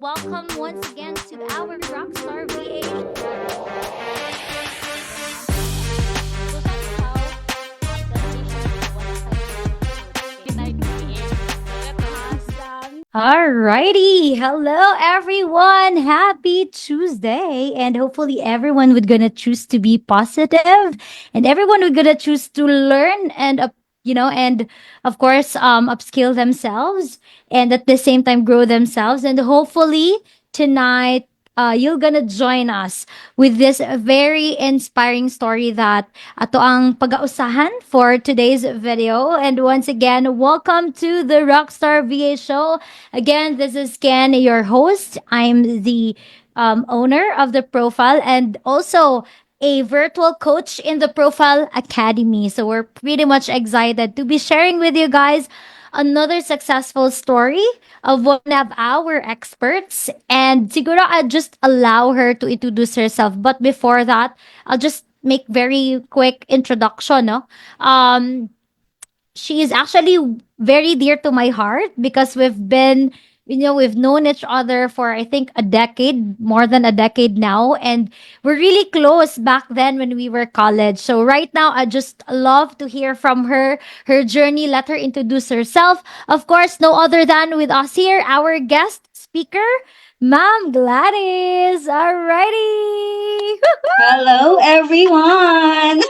Welcome once again to our Rockstar VA. Alrighty, hello everyone. Happy Tuesday, and hopefully everyone would gonna choose to be positive, and everyone would gonna choose to learn and and of course upskill themselves, and at the same time grow themselves, and hopefully tonight you're gonna join us with this very inspiring story that ato ang pag-ausahan for today's video. And once again, welcome to the Rockstar VA show. Again, this is Ken, your host. I'm the owner of the profile and also a virtual coach in the Profile Academy. So we're pretty much excited to be sharing with you guys another successful story of one of our experts. And siguro I'll just allow her to introduce herself. But before that, I'll just make very quick introduction. No? She is actually very dear to my heart because we've known each other for I think a decade, more than a decade now, and we're really close back then when we were college. So right now I just love to hear from her journey. Let her introduce herself. Of course, no other than with us here, our guest speaker, Ma'am Gladys. Alrighty. Hello, everyone.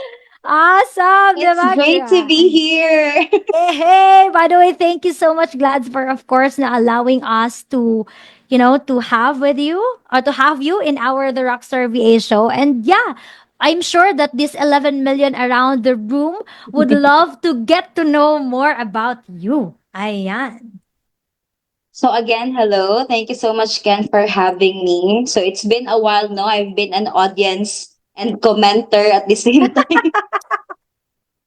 Awesome, It's diba, great to be guys? here. Hey, by the way, thank you so much, Glads, for of course na allowing us to, to have with you or to have you in our The Rockstar VA show. And yeah, I'm sure that this 11 million around the room would love to get to know more about you. Ayan. So again, hello. Thank you so much, Ken, for having me. So it's been a while now. I've been an audience and commenter at the same time.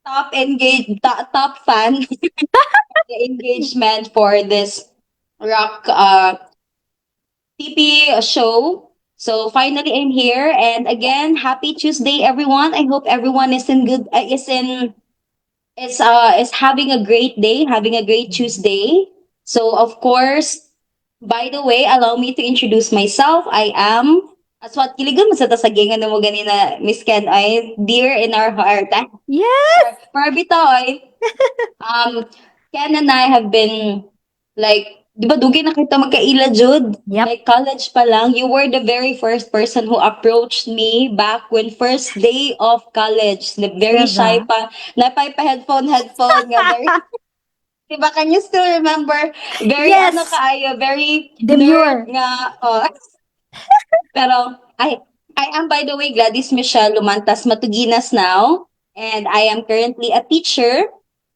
Top fan of the engagement for this rock TP show. So finally, I'm here, and again, happy Tuesday, everyone. I hope everyone is having a great day, having a great Tuesday. So of course, by the way, allow me to introduce myself. I am aswat kiligan mo sa tasagingan mo ganina Miss Ken ay dear in our heart. Yes. For bitoy, um Ken and I have been like di ba dugi na kita magkaila jud? Yep. Like college pa lang, you were the very first person who approached me back when first day of college. The very shy Diba? pa, napay pa headphone nga very. Diba, can you still remember? Very ano Yes. kaayo, very nerd Demure. nga. Oh. Pero I am by the way Gladys Michelle Lumantas Matuginas now, and I am currently a teacher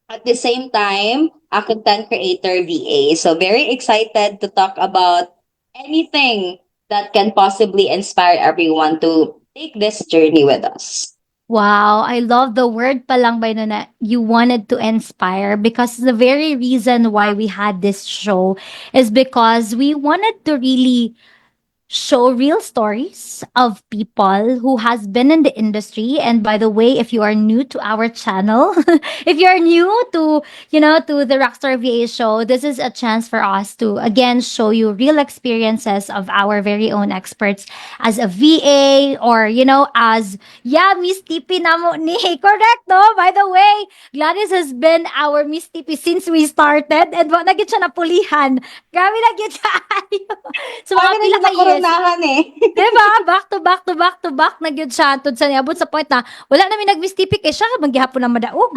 at the same time a content creator VA. So very excited to talk about anything that can possibly inspire everyone to take this journey with us. Wow, I love the word palang by no na you wanted to inspire, because the very reason why we had this show is because we wanted to really show real stories of people who has been in the industry. And by the way, if you are new to our channel, if you're new to to the Rockstar VA show, this is a chance for us to again show you real experiences of our very own experts as a VA, or as yeah, Miss TP namo ni. Correct, no? By the way, Gladys has been our Miss TP since we started, and wa na gid siya napulihan. Grabe na gid siya. So Kami mga na pila yun ka years. nakurunahan eh. 'Di ba? Back to back to back to back na gyud siya tud sa niabot sa point na wala na mi nag-miss eh, siya man gihapon na madaog.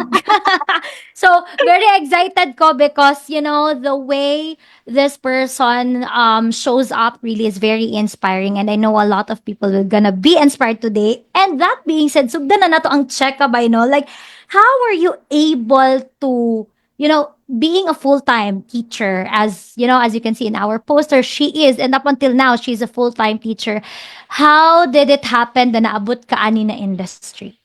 So, very excited ko because, the way this person shows up really is very inspiring, and I know a lot of people are gonna be inspired today. And that being said, sugdan na nato ang check by no. Like, how are you able to, being a full-time teacher, as you can see in our poster, she is, and up until now she's a full-time teacher. How did it happen na naabot ka ani na industry?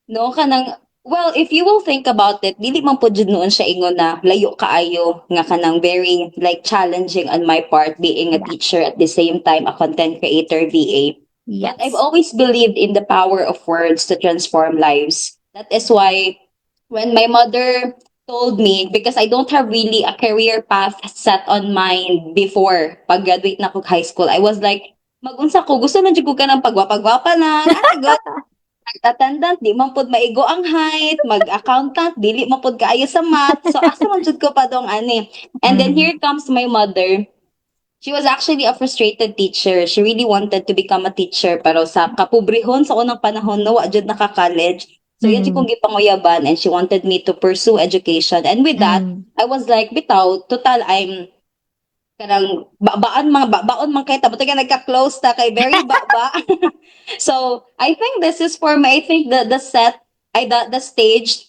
No, kanang well, if you will think about it, dili man po jud noon siya ingon na layo kaayo nga kanang very like challenging on my part being a Yeah. teacher at the same time a content creator VA. But I've Yes. always believed in the power of words to transform lives. That is why when my mother told me, because I don't have really a career path set on mind before pag-graduate na ko high school. I was like, magunsa ko, gusto man jud ko ka ng pagwapa-gwapa lang. Ano, attendant, di man pod maigo ang height, mag-accountant, dili man pod kaayo sa math. So asa man jud ko pa dong ani. And then Mhm. here comes my mother. She was actually a frustrated teacher. She really wanted to become a teacher, pero sa kapobrehon sa unang panahon no, wa jud naka-college. So yan jud kong Mhm. gipanguyaban, and she wanted me to pursue education. And with that, Mhm. I was like, bitaw, total I'm kanang baon man kay tabot ka nagka-close ta kay very ba. So I think this is for me. I think the set ay the stage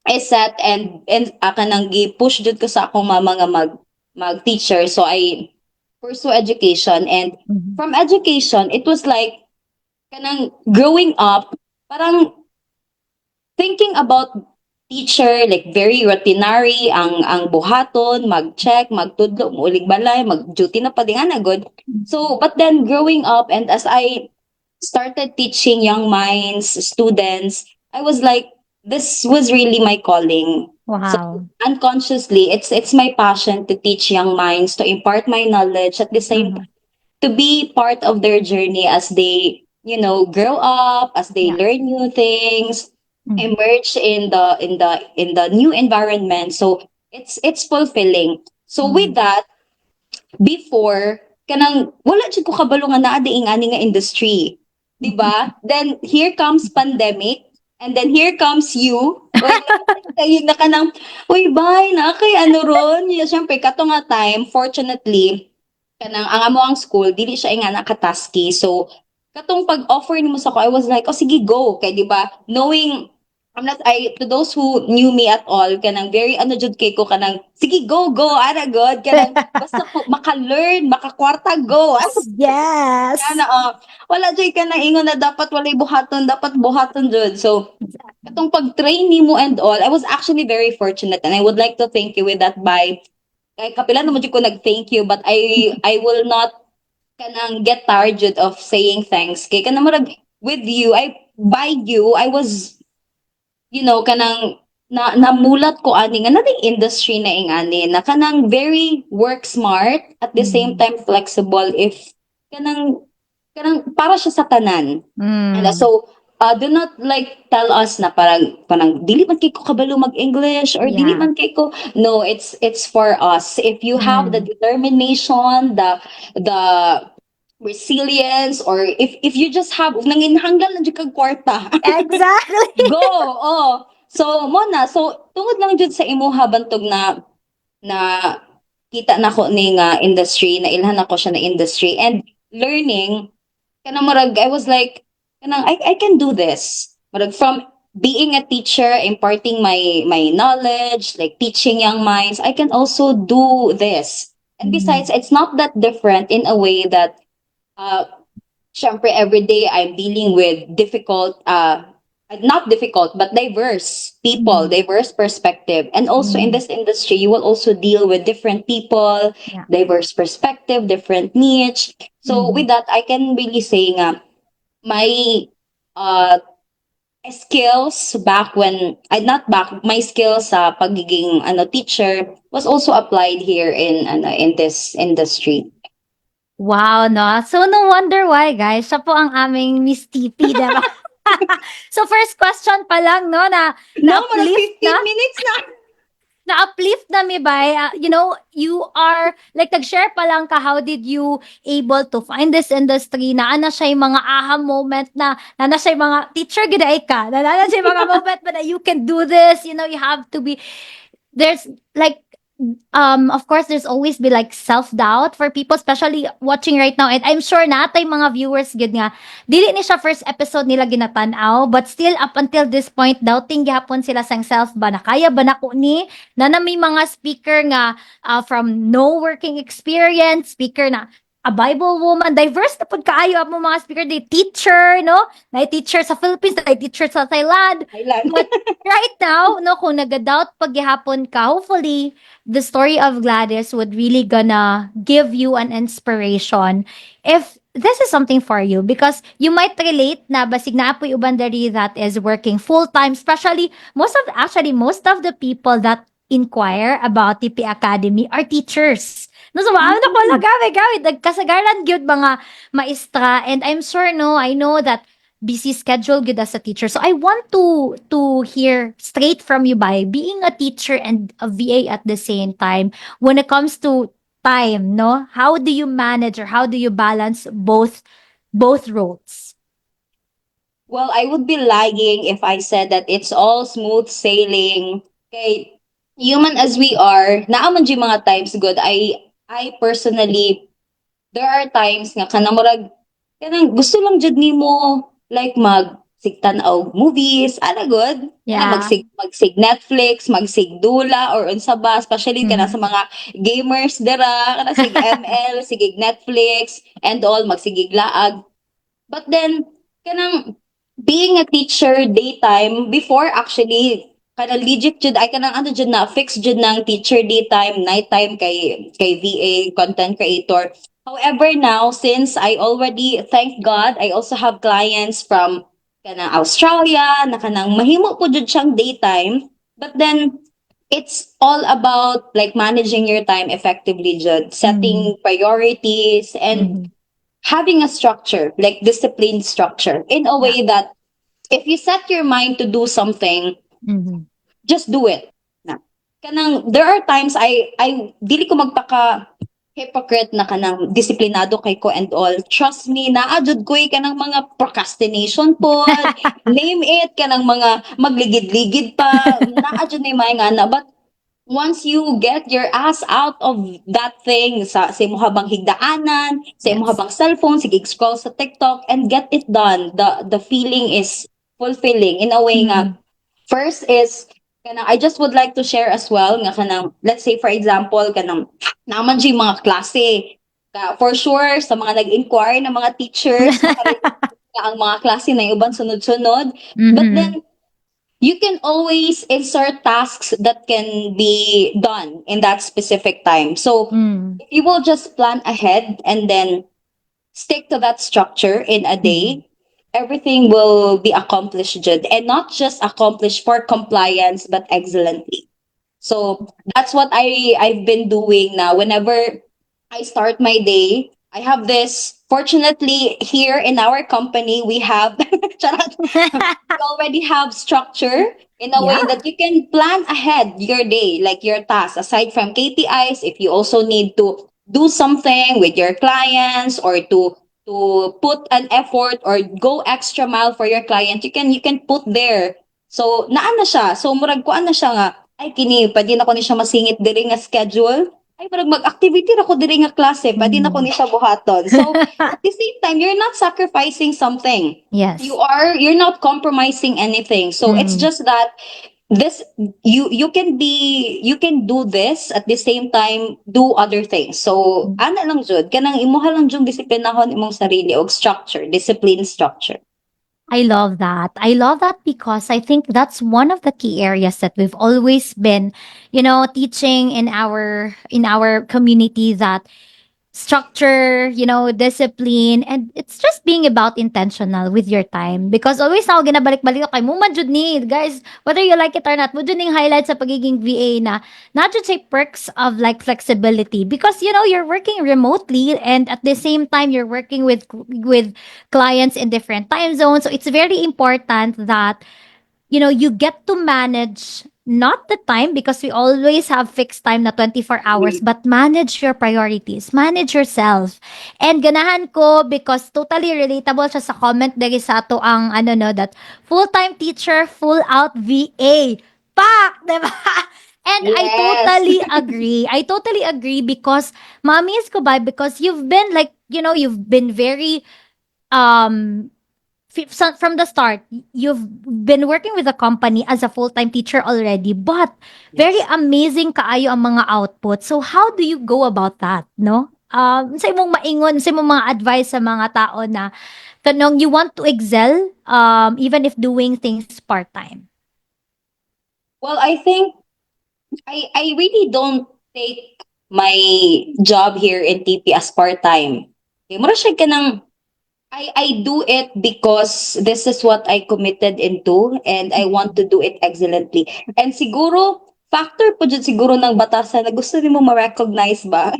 is set, and kanang gi-push jud ko sa akong mama nga mag-teacher. So I pursue education, and Mhm. from education it was like kanang growing up, parang thinking about teacher, like very routinary ang buhaton, mag-check, magtudlo, muulig balay, mag-duty na pa din nga na good. So but then growing up, and as I started teaching young minds, students, I was like, this was really my calling. So Wow. unconsciously, it's my passion to teach young minds, to impart my knowledge, at the same Mhm. time to be part of their journey as they, grow up, as they Yeah. learn new things, Mhm. emerge in the new environment. So it's fulfilling. So with Mhm. that, before kanang wala jud ko kabalo nga naa diing ani nga industry, 'di ba? Then here comes pandemic, and then here comes you. Uy, kayo na ka ng, uy, bye, na kay ano ron. Siyempre, kato nga time, fortunately, kanang ang amo ang school, dili siya nga nakataski. So, katong pag-offer nimo sa ko, I was like, oh, sige, go. Kay, di ba, knowing, to those who knew me at all, kanang very ano jud kay ko, kanang, sige, go, go, ara god, kanang, basta ko, maka-learn, maka-kwarta, go. Kana, Yes. wala jud ka nang ingon na dapat walay buhaton, dapat buhaton jud. So, katong pag-train nimo and all, I was actually very fortunate, and I would like to thank you with that by kay kapila naman jud ko nag-thank you, but I will not kanang get tired jud of saying thanks. Kay kanang murag with you, by you, I was, kanang namulat ko ani nga nating industry na ing ani na kanang very work smart, at the same Mhm. time flexible, if kanang para siya sa tanan. And Mm. so, do not like tell us na parang dili man kay ko kabalo mag-English, or dili Yeah. man kay ko. No, it's for us. If you have the Mm. determination, the resilience, or if you just have nanginhanglan lang jud kag kwarta. Exactly. Go. Oh. So mo na, so tungod lang jud sa imuha bantog na kita nako ni nga industry, na ilhan ako siya na industry, and learning kanang murag I was like kanang I can do this. Murag from being a teacher, imparting my knowledge, like teaching young minds, I can also do this. And besides, Mhm. it's not that different in a way that uh syempre every day I'm dealing with difficult not difficult but diverse people, Mhm. diverse perspective. And also in Mhm. this industry, you will also deal with different people, Yeah. diverse perspective, different niche. So with Mhm. that, I can really say nga my uh skills back when I not back my skills sa pagiging teacher was also applied here in this industry. Wow, no? So, no wonder why, guys. Siya po ang aming Miss TP, diba? So, first question pa lang, no, No, marag na-uplift na, 15 minutes na. na-uplift na mi ba? You are, like, nag-share pa lang ka, how did you able to find this industry, na ana siya yung mga aha moment na siya yung mga teacher gina ka, na siya yung mga moment ba na you can do this, you have to be, there's like of course there's always be like self-doubt for people especially watching right now, and I'm sure natay mga viewers gid nga dili ni siya first episode nila ginatan-aw, but still up until this point doubting gyapon sila sang self ba na kaya ba nako ni na may mga speaker nga from no working experience, speaker na a Bible woman, diverse na pud kaayo ang mga speaker, di teacher, no, na teacher sa Philippines, na teacher sa Thailand, Thailand. but right now, no, kung nag-doubt pag gihapon ka, hopefully, the story of Gladys would really gonna give you an inspiration if this is something for you, because you might relate na basig na apoy uban diri that is working full time, especially most of the people that inquire about TP Academy are teachers. No, so maano ko lang Mm. gamit. Nagkasagaran gyud mga maestra, and I'm sure, no, I know that busy schedule good as a teacher. So I want to hear straight from you by being a teacher and a VA at the same time when it comes to time, no? How do you manage or how do you balance both roles? Well, I would be lying if I said that it's all smooth sailing. Okay, human as we are, naaman di mga times good. I personally, there are times nga kanang murag kanang gusto lang jud nimo like sigtan og movies, ana good. Kana Yeah. magsig Netflix, magsig Dula or unsa ba, especially kana Mhm. sa mga gamers dira, kana sig ML, sigig Netflix and all magsigig laag. But then, kanang being a teacher daytime, before actually, kanang legit jud, ay kanang ano jud na, fixed jud ng teacher daytime, nighttime kay VA, content creator. However now, since I already, thank God, I also have clients from kanang Australia, na kanang mahimo po jud siyang daytime. But then, it's all about like managing your time effectively jud, Mhm. setting priorities, and Mhm. having a structure, like disciplined structure, in a Yeah. way that if you set your mind to do something, Mhm. just do it. Na. Kanang, there are times I dili ko magpaka hypocrite na kanang disiplinado kay ko and all. Trust me, naadjud ko kanang mga procrastination pod, name it, kanang mga magligid-ligid pa, naadjud na yung mga nga na. But once you get your ass out of that thing sa imo habang higdaanan, sa imo Yes. habang cellphone, sige scroll sa TikTok and get it done. The feeling is fulfilling in a way nga. Mhm. First is kanang I just would like to share as well nga kanang let's say for example kanang naman siya yung mga klase. For sure sa mga nag-inquire na mga teachers makarelate ka ang mga klase na yung uban sunod-sunod. But Mhm. then you can always insert tasks that can be done in that specific time. So Mm. if you will just plan ahead and then stick to that structure in a Mhm. day, everything will be accomplished, Jude, and not just accomplished for compliance, but excellently. So that's what I've been doing now. Whenever I start my day, I have this. Fortunately, here in our company, we have charot, we already have structure in a way Yeah. that you can plan ahead your day, like your tasks. Aside from KPIs, if you also need to do something with your clients or to put an effort or go extra mile for your client, you can put there. So naa na siya. So murag kuan na siya nga ay kini pwede na ko ni siya masingit diri nga schedule. Ay murag mag-activity ra ko diri nga klase, pwede na ko Mhm. ni siya buhaton. So at the same time, you're not sacrificing something. Yes. You're not compromising anything. So it's Mm. just that this you can do this at the same time do other things. So ana lang jud kanang imuha lang jud disiplinahon imong sarili og structure, discipline structure. I love that. I love that because I think that's one of the key areas that we've always been, teaching in our community, that structure, discipline, and it's just being about intentional with your time. Because always ako ginabalik-balik ko kay mo man jud ni, guys, whether you like it or not, mo jud ning highlight sa pagiging VA na not just say perks of like flexibility, because you're working remotely and at the same time you're working with clients in different time zones. So it's very important that you get to manage not the time, because we always have fixed time na 24 hours, but manage your priorities, manage yourself. And ganahan ko because totally relatable siya sa comment dagi sa ato ang ano no, that full-time teacher, full out VA. Pak! Diba? And I Yes. totally agree. I totally agree because mommy is ko ba, because you've been like, you've been very um from the start, you've been working with the company as a full-time teacher already, but very Yes. amazing kaayo ang mga output. So how do you go about that, no? Sa imong maingon, sa imong mga advice sa mga tao na kanong you want to excel, even if doing things part-time. Well, I think I really don't take my job here in TP as part-time. Okay, mura siya ka ng I do it because this is what I committed into and I want to do it excellently. And siguro factor po dyan siguro ng batasan na gusto nimo ma-recognize ba?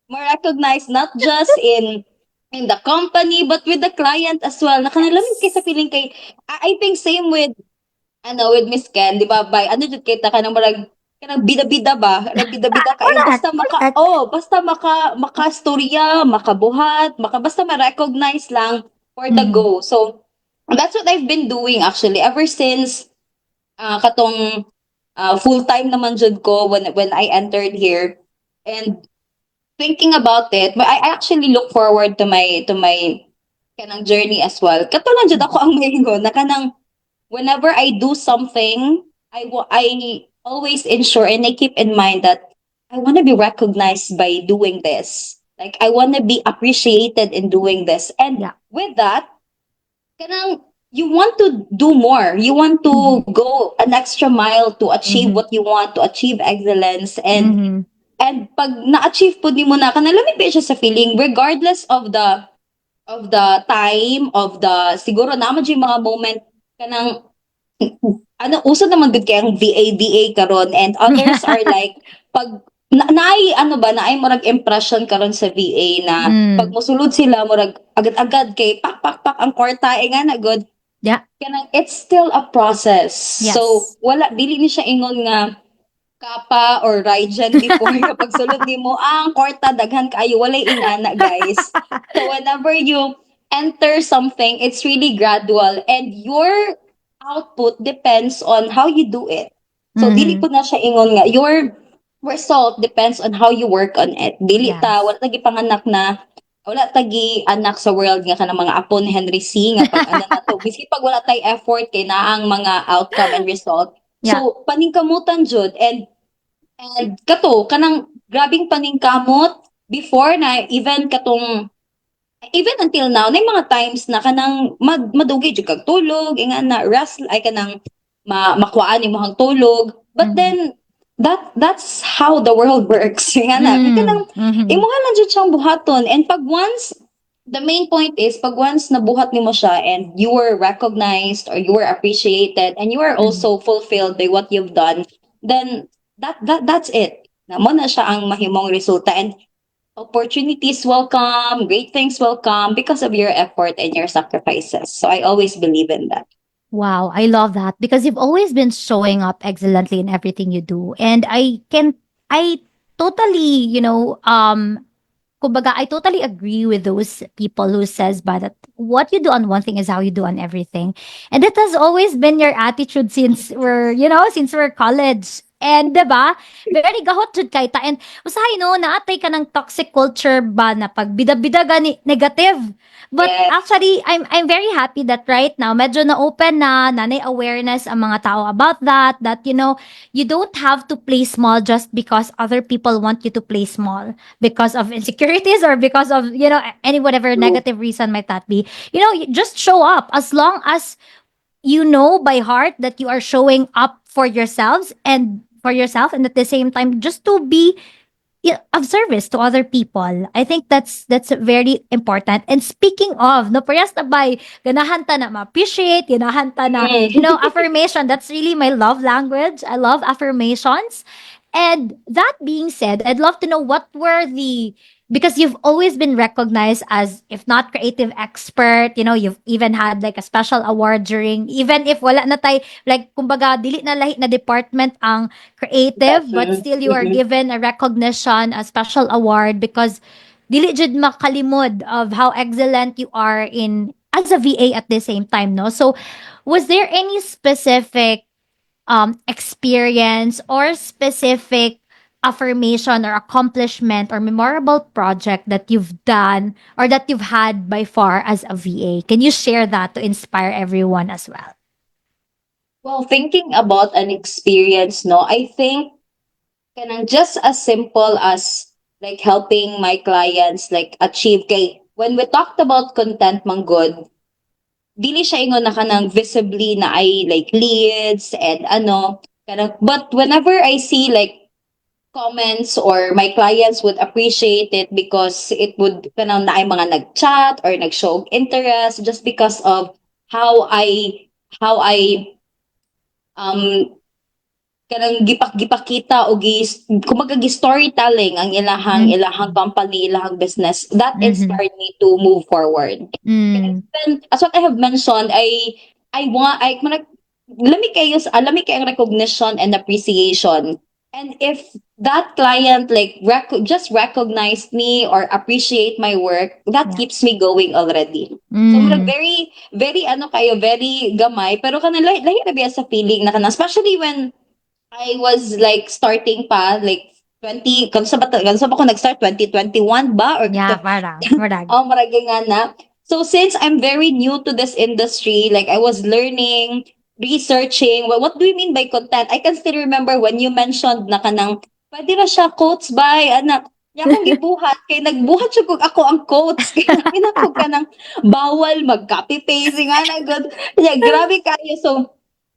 Ma-recognize not just in the company but with the client as well. Nakanalamin kay sa Yes. feeling kay I think same with with Miss Ken, di ba? By ano jud kita kanang marag kanang bida-bida ba? Kanang bida-bida kayo Correct, basta correct. basta makastorya, makabuhat, basta ma-recognize lang for the Mhm. go. So that's what I've been doing actually ever since katong full-time naman jud ko when I entered here. And thinking about it, but I actually look forward to my kanang journey as well. Kato lang jud ako ang maingon na kanang whenever I do something, I always ensure and I keep in mind that I want to be recognized by doing this. Like I want to be appreciated in doing this. And Yeah. with that, kanang you want to do more. You want Mhm. to go an extra mile to achieve Mhm. what you want, to achieve excellence. Mhm. And pag na-achieve po di mo na, kanang lamig ba siya sa feeling regardless of the time of the siguro naman yung mga moment kanang ano uso naman gud kay ang VA karon and others are like pag naay ano ba naay murag impression karon sa VA na pag Mm. mosulod sila murag agad-agad kay pak pak pak ang kwarta nga na good Yeah. kanang it's still a process so Yes. wala dili ni siya ingon nga Kappa or Rygen before kapag sulod nimo ang kwarta daghan kaayo walay ingana guys. So whenever you enter something, it's really gradual and your output depends on how you do it. So dili Mhm. ko na siya ingon nga your result depends on how you work on it. Dili ta Yes. wala tagi panganak na wala tagi anak sa world nga kanang mga apo ni Henry C nga pag ano na to biski pag wala tay effort kay naang mga outcome and result. Yeah. So paningkamutan jud and kato, kanang grabing paningkamot before na even katong even until now na mga times na kanang madugi jud kag tulog inga na rest ay kanang makuhaan imong tulog but Mhm. then that's how the world works nga na kay Mm. kanang Mhm. imuha lang jud siyang buhaton and pag once the main point is pag once nabuhat nimo siya and you were recognized or you were appreciated and you are Mhm. also fulfilled by what you've done then that's it namo na siya ang mahimong resulta and opportunities will come, great things will come because of your effort and your sacrifices. So I always believe in that. Wow, I love that because you've always been showing up excellently in everything you do. And I totally, kumbaga, I totally agree with those people who says ba that what you do on one thing is how you do on everything. And that has always been your attitude since we're college. And 'di ba? Very gahot jud kay ta. And usahay no naatay ka ng toxic culture ba na pag bida-bida gani negative. But Yes. actually, I'm very happy that right now medyo na open na nanay awareness ang mga tao about that you don't have to play small just because other people want you to play small because of insecurities or because of any whatever True. negative reason might that be. You just show up as long as you know by heart that you are showing up for yourselves and for yourself, and at the same time just to be of service to other people. I think that's very important. And speaking of, no, parehas na by ganahan ta na ma-appreciate, ganahan ta na, Mm. affirmation. That's really my love language. I love affirmations. And that being said, I'd love to know what were because you've always been recognized as, if not creative expert, you've even had like a special award during, even if wala na tay, like, kumbaga, dili na lahi na department ang creative, but Session. still you are Mhm. given a recognition, a special award because dili jud makalimod of how excellent you are in as a VA at the same time, no? So, was there any specific experience or specific affirmation or accomplishment or memorable project that you've done or that you've had by far as a VA? Can you share that to inspire everyone as well? Well, thinking about an experience, no, I think kanang just as simple as like helping my clients like achieve kay when we talked about content man good, dili siya ingon na kanang visibly na ay like leads and ano kanang but whenever I see like comments or my clients would appreciate it because it would kanang naay mga nag-chat or nag-show interest just because of how I um kanang gipak-gipakita o kumbaga gi-storytelling ang Mm. ilahang company, ilahang business. That Mhm. inspired me to move forward. Kaya Mm. even, as what I have mentioned, I want I manag lami kay ang recognition and appreciation. And if that client like just recognized me or appreciate my work, that Yeah. keeps me going already. So murag Mm. very very ano kayo, very gamay pero kanang lahi na biya sa feeling na kanang especially when I was like starting pa like 20 kansa ba ko nag-start 2021 ba or Yeah, parang murag. oh maragi nga na. So since I'm very new to this industry, like I was learning, researching, well, what do you mean by content? I can still remember when you mentioned na kanang pwede na siya quotes by anak. Nya akong gibuhat kay nagbuhat siya kog ako ang quotes kay namin ako kanang bawal mag copy paste nga na good. Yeah, grabe kayo. So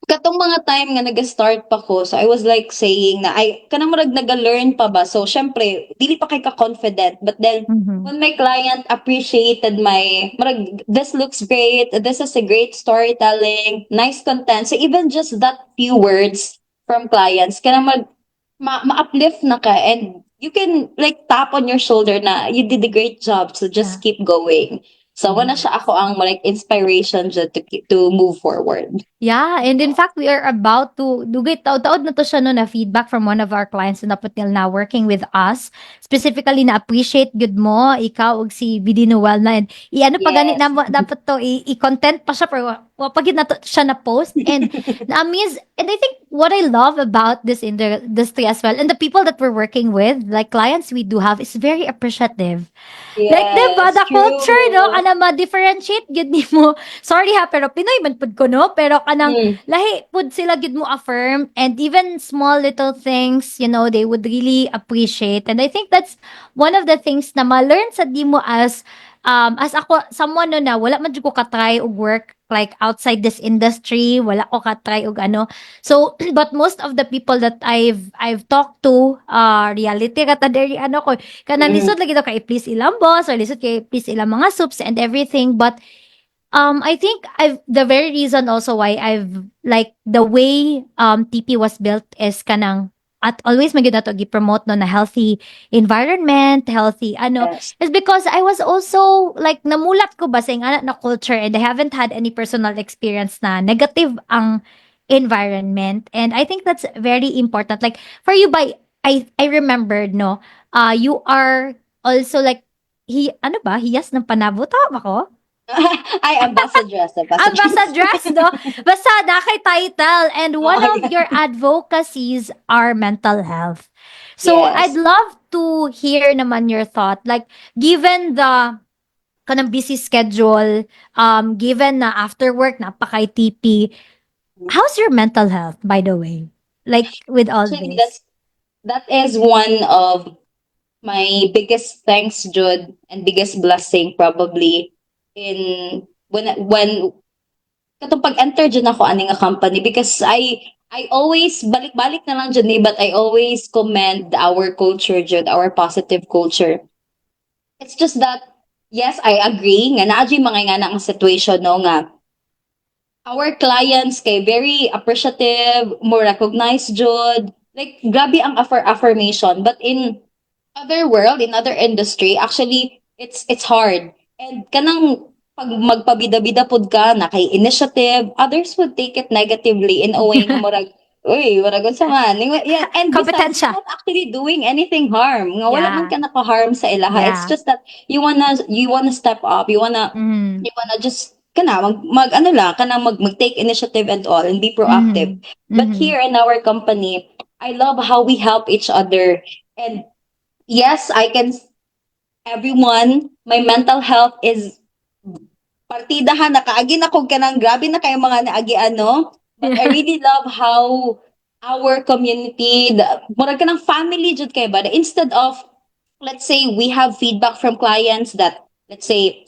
katong mga time nga nag-start pa ko, so I was like saying na ay kanang murag naga-learn pa ba. So syempre dili pa kay ka confident, but then Mhm. when my client appreciated my murag this looks great, this is a great storytelling, nice content. So even just that few words from clients kanang ma-uplift na ka and you can like tap on your shoulder na you did a great job, so just Yeah. keep going. So wala siya Yes. ako ang like inspiration dyan to move forward. Yeah, and in fact, we are about to dugay taod-taod na to siya no na feedback from one of our clients na dapat nila na working with us. Specifically na appreciate good mo ikaw og si BD Noel na and i-ano pa gani na Yes. dapat to i-content pa siya pero wa pa gid na to siya na post and na-amaze and I think what I love about this industry as well and the people that we're working with like clients we do have is very appreciative. Like, 'di ba, Yes, the culture, no, true. kana ma-differentiate gid nimo. Sorry ha, pero Pinoy man pud ko, no? Pero kanang Mm. lahi pud sila gid mo affirm and even small little things, they would really appreciate. And I think that's one of the things na ma-learn sa di mo as ako, someone no na wala man jud ko ka-try og work like outside this industry, wala ko ka-try og ano. So, but most of the people that I've talked to, reality kata diri ano ko, kanang Mm. lisod lagi daw kay please ilang boss or lisod kay please ilang mga soups and everything. But I think the very reason also why I've like the way TP was built is kanang at always magyud nato gi-promote no na healthy environment, healthy ano, Yes. is because I was also like namulat ko ba sa ingana na culture and I haven't had any personal experience na negative ang environment and I think that's very important. Like for you by I remembered no, you are also like ano ba, hiyas ng panabo tama ba ko? Ay, ambassadress, ambassadress. Ambassadress, no? Basta na kay title. And one Oh, of yeah. your advocacies are mental health. So I'd Yes. love to hear naman your thought. Like, given the kanang busy schedule, given na after work, napaka-TP, how's your mental health, by the way? Like, with all Actually, this? that is one of my biggest thanks, Jude, and biggest blessing probably in when katong pag-enter dyan ako aning a company because I always balik-balik na lang dyan but I always commend our culture dyan, our positive culture. It's just that yes, I agree nga naa dyan mga nga na ang situation no nga our clients kay very appreciative, more recognized jud. Like grabe ang affirmation but in other world, in other industry, actually it's hard. And kanang pag magpabida-bida pud ka na kay initiative, others would take it negatively in a way nga murag uy, murag unsa man. Yeah, and besides, you're Kompetensya. not actually doing anything harm. Nga wala man Yeah. ka naka-harm sa ilaha. It's Yeah. just that you wanna step up. Mm-hmm. You wanna just kana mag ano lang kana mag take initiative and all and be proactive. Mm-hmm. But Mm-hmm. here in our company, I love how we help each other. And yes, I can everyone, my mental health is partidahan nakaagi na kog kanang grabe na kayo mga naagi ano. But I Yeah. really love how our community, murag ka ng family jud kay ba? Instead of let's say we have feedback from clients that let's say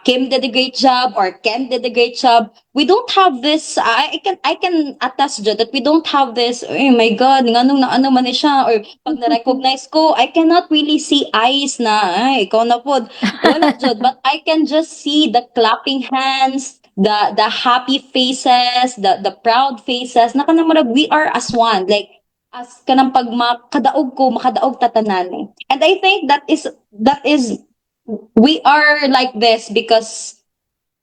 Kim did a great job or Ken did a great job. We don't have this. I can attest Jud, that we don't have this. Oh my God, nganong na ano man ni siya or pag na-recognize ko, I cannot really see eyes na ay ikaw na pod. Wala Jud, but I can just see the clapping hands, the happy faces, the proud faces. Na kanang murag we are as one. Like as kanang pag makadaog ko, makadaog tatanan. And I think that is we are like this because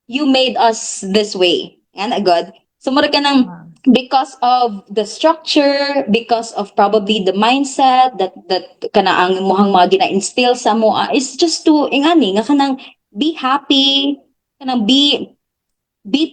you made us this way. Yan, agad. So, mura ka ng, Wow. because of the structure, because of probably the mindset that kana ang muhang mga gina-instill sa mo, is just to, ingani, nga kanang be happy, kanang be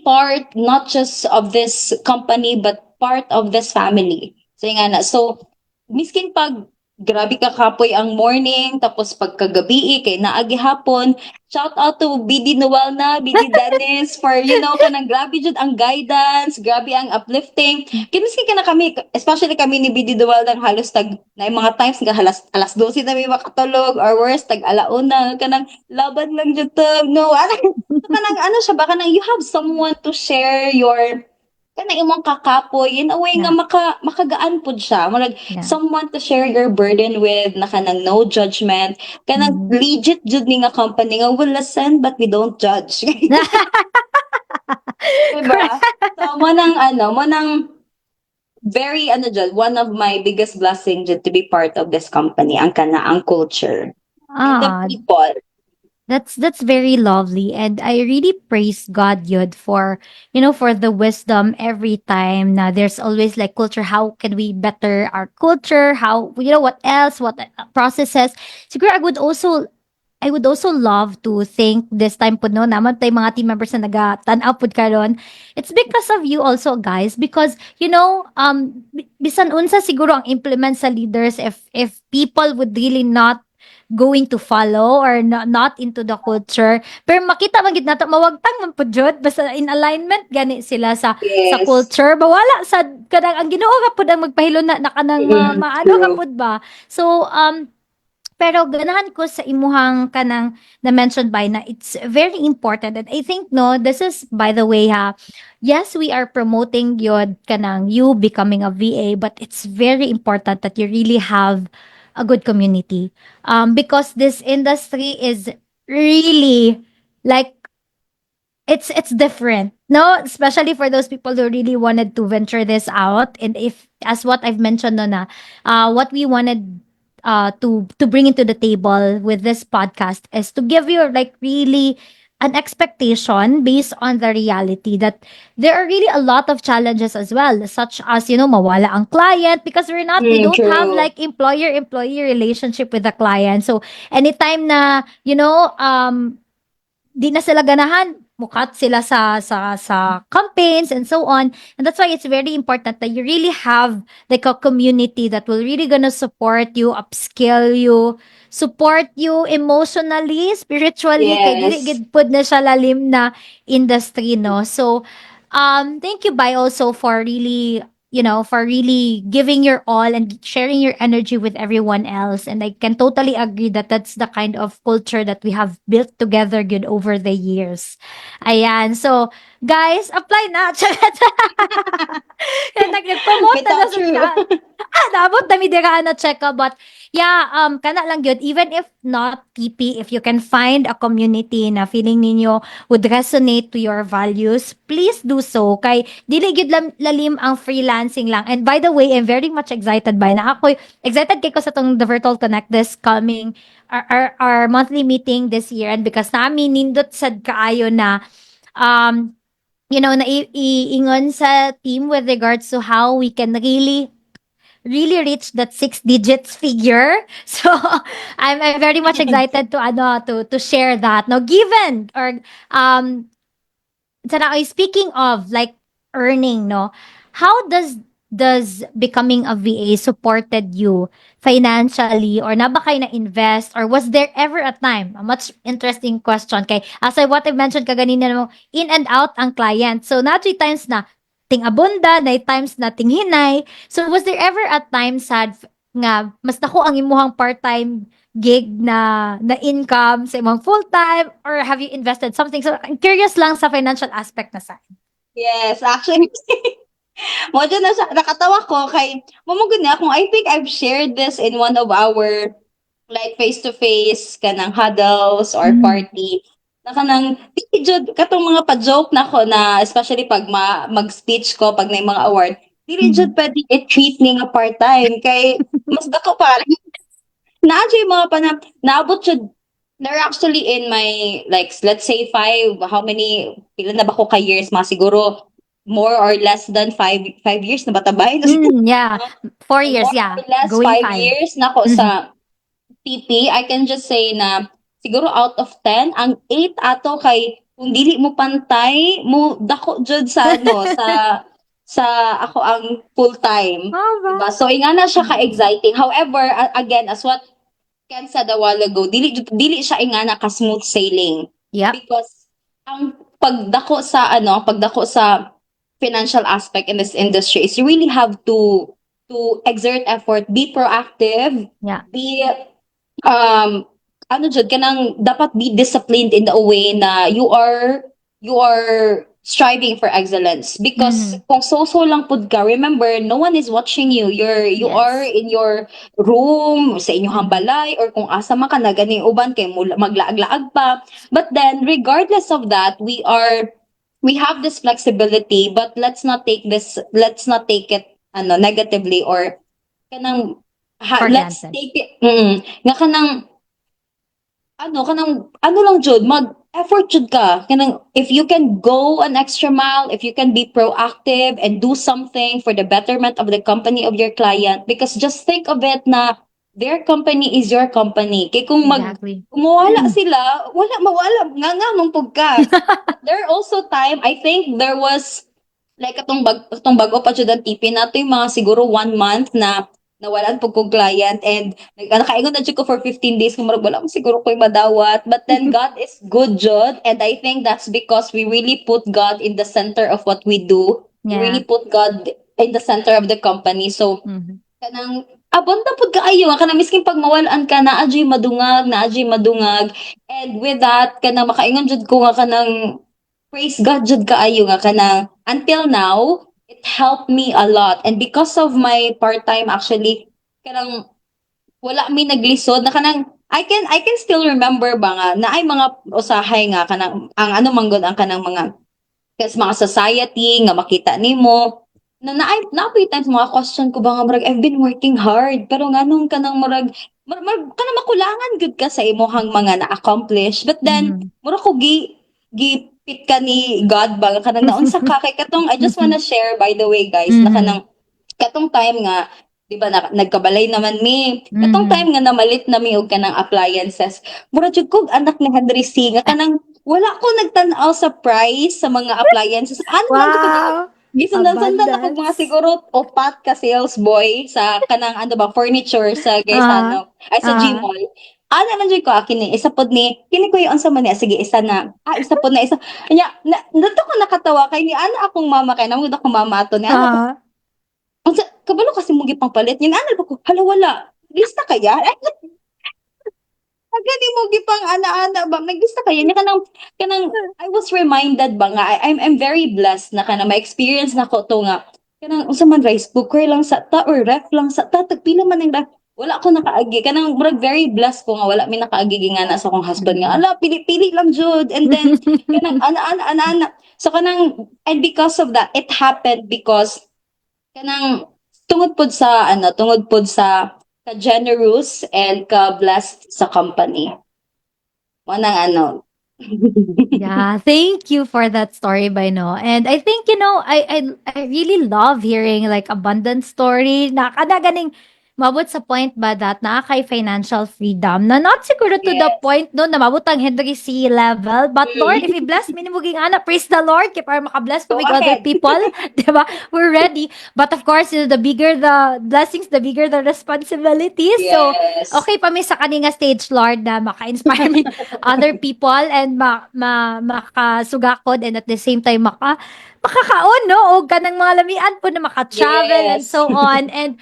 part not just of this company but part of this family. So nga na. So miskin pag grabe ka kapoy ang morning tapos pagkagabi kay naagi hapon, shout out to BD Noel na, BD Dennis for kanang grabe jud ang guidance, grabe ang uplifting. Kiniskin ka na kami, especially kami ni BD Noel nang halos tag na mga times nga halas alas 12 na may makatulog or worse tag alauna kanang laban lang jud to. No, kanang ano siya ba kanang you have someone to share your kanang imong kakapoy in a way nga Yeah. makagaan pud siya murag Yeah. someone to share your burden with na kanang no judgment kanang Mhm. legit jud ni nga company nga we'll listen but we don't judge. Diba? Correct. So mo nang very ano jud one of my biggest blessing jud to be part of this company ang kana ang culture and the Ah, people. that's very lovely, and I really praise God, Yud, for for the wisdom every time. Now, there's always like culture. How can we better our culture? How what else? What processes? Siguro I would also love to thank this time po no naman tay mga team members na naga-tan-up pud karon. It's because of you also, guys, because bisan unsa siguro ang implement sa leaders, if people would really not going to follow or not into the culture, pero makita man gid nato mawagtang man pud jud basta in alignment gani sila sa Yes. culture, bawala sa kanang ang Ginoo ra pud ang magpahilo na kanang maano ka True. pud ba. So pero ganahan ko sa imuhang kanang na-mention by na it's very important, and I think no, this is by the way ha, yes, we are promoting yun kanang you becoming a VA, but it's very important that you really have a good community. Because this industry is really like it's different. No, especially for those people who really wanted to venture this out. And if as what I've mentioned no na, what we wanted to bring into the table with this podcast is to give you like really an expectation based on the reality that there are really a lot of challenges as well, such as mawala ang client because we don't have True. like employer employee relationship with the client. So anytime na di na sila ganahan, mukat sila sa campaigns and so on. And that's why it's very important that you really have like a community that will really gonna support you, upskill you, support you emotionally, spiritually, kay dili Yes. gid pud na siya lalim na industry, no? So, thank you Bai also for really for really giving your all and sharing your energy with everyone else. And I can totally agree that that's the kind of culture that we have built together good over the years. Ayan. So, guys, apply na. Nag-promote na na Bitaw sa true. Nabot na mi dira na check up, but yeah, kana lang gyud, even if not TP, if you can find a community na feeling ninyo would resonate to your values, please do so. Kay dili gyud lalim ang freelancing lang. And by the way, I'm very much excited by na ako excited kay ko sa tong the Virtual Connect this coming our monthly meeting this year, and because namin nindot sad kaayo na um na iingon sa team with regards to how we can really reach that six digits figure. So I'm very much excited to to share that. Now, given or speaking of like earning, no, how does becoming a VA supported you financially, or na ba kayo na invest, or was there ever a time, a much interesting question kay as I what I mentioned kaganina mo, in and out ang client, so na three times na ting abunda na times na ting hinay, so was there ever a time sad nga mas nako ang imuhang part-time gig na income sa imong full-time, or have you invested something? So, I'm curious lang sa financial aspect na side. Yes, actually, mo dyan na nakatawa ko kay mamugod na kung I think I've shared this in one of our like face-to-face kanang huddles or Mm. party na kanang jud katong mga pa-joke na ko na especially pag mag-speech ko pag may mga award. dili Mhm. jud puwede i-treat ni nga part-time kay mas dako pa naa jud mga naabot jud they're actually in my like let's say how many pila na ba ko ka years mga siguro more or less than five years na ba tabay Yeah. 4 years, more yeah. or less Going 5. 5 years na ko Mhm. sa TP. I can just say na siguro out of 10 ang 8 ato kay kung dili mo pantay mo dako jud sa sa ako ang full time, Oo ba? 'di ba? So ingana siya ka Mm. exciting. However, again as what Ken said a while ago, dili siya ingana ka smooth sailing Yep. because ang pagdako sa financial aspect in this industry is you really have to exert effort, be proactive, Yeah. be um ano jud kanang dapat be disciplined in the way na you are striving for excellence because Mhm. kung so lang pud ka, remember no one is watching you, you are Yes. in your room sa inyong Mhm. balay or kung asa man ka na ganing uban kay maglaag-laag pa, but then regardless of that we have this flexibility, but let's not take it negatively or kanang For let's granted. take it nga kanang ano lang jud mag-effort jud ka kanang if you can go an extra mile, if you can be proactive and do something for the betterment of the company of your client, because just think of it na their company is your company kay Exactly. kung mawala sila wala mawala nga mong ka, but there are also time I think there was like atong bago pa jud ang TP nato yung mga siguro 1 month na nawalan po kong client and nakaingon na jud ko for 15 days kung marag wala mo siguro ko'y madawat, but then God is good jud and I think that's because we really put God in the center of what we do. We Yeah. really put God in the center of the company. So Mhm. kanang abot na pud kaayo nga kanang miskin pag mawalan ka na adjay madungag and with that kanang makaingon jud ko nga kanang praise God jud kaayo nga kanang until now it helped me a lot, and because of my part-time actually kanang wala mi naglisod na kanang I can still remember ba nga na ay mga usahay nga kanang ang ano man gud ang kanang mga kasi mga society nga makita nimo na naapay times mga question ko ba nga murag I've been working hard pero nganong kanang murag kanang makulangan gud ka sa imong mga na-accomplish, but then Mhm. mura ko gipit ka ni God ba nga kanang naunsa ka kay katong I just wanna share by the way guys na Mhm. kanang katong time nga 'di ba nagkabalay naman mi katong Mhm. time nga namalit na mi og kanang appliances mura jud kog anak ni Henry C nga kanang wala ko nagtan-aw sa price sa mga appliances. Ano lang jud ko Wow! gisundan-sundan ako mga Abundance. siguro upat ka sales boy sa kanang ano ba furniture sa guys Ah, ano ay sa ah, Gmall. Ana lang jud ko kini isa pod ni kini ko yung unsa man niya sige isa na isa pod na isa nya nato ko nakatawa kay ni ana akong mama kay namo akong mama ato ni ana ah. unsa kabalo kasi mo gipangpalit nya ana ko hala wala lista kaya gani mo gipang ana-ana ba naglista kaya niya kanang I was reminded ba nga I'm very blessed na kanang ma-experience na ko to nga kanang unsa man rice cooker lang sa ta or ref lang sa ta tagpila man ang ref wala ko nakaagi kanang murag very blessed ko nga wala mi nakaagi nga na sa akong husband nga Mhm. ala pili-pili lang jud, and then kanang ana-ana so kanang and because of that it happened because kanang tungod pod sa ka-generous and ka-blessed sa company. Mo nang ano. Yeah, thank you for that story by no. And I think I really love hearing like abundant story na kada ganing mabot sa point ba that nakakay financial freedom na not siguro to the Yes. point no na mabot ang Henry C level, but Lord, if Mm. you bless me ni muging ana, praise the Lord kay para makabless pa Go with other ahead. people, 'di ba? We're ready. But of course, the bigger the blessings, the bigger the responsibilities. So, Yes. okay pa mi sa kaninga stage, Lord, na maka-inspire me other people and makasugakod, and at the same time makakaon no og kanang mga lamian po na maka-travel and Yes. so on. And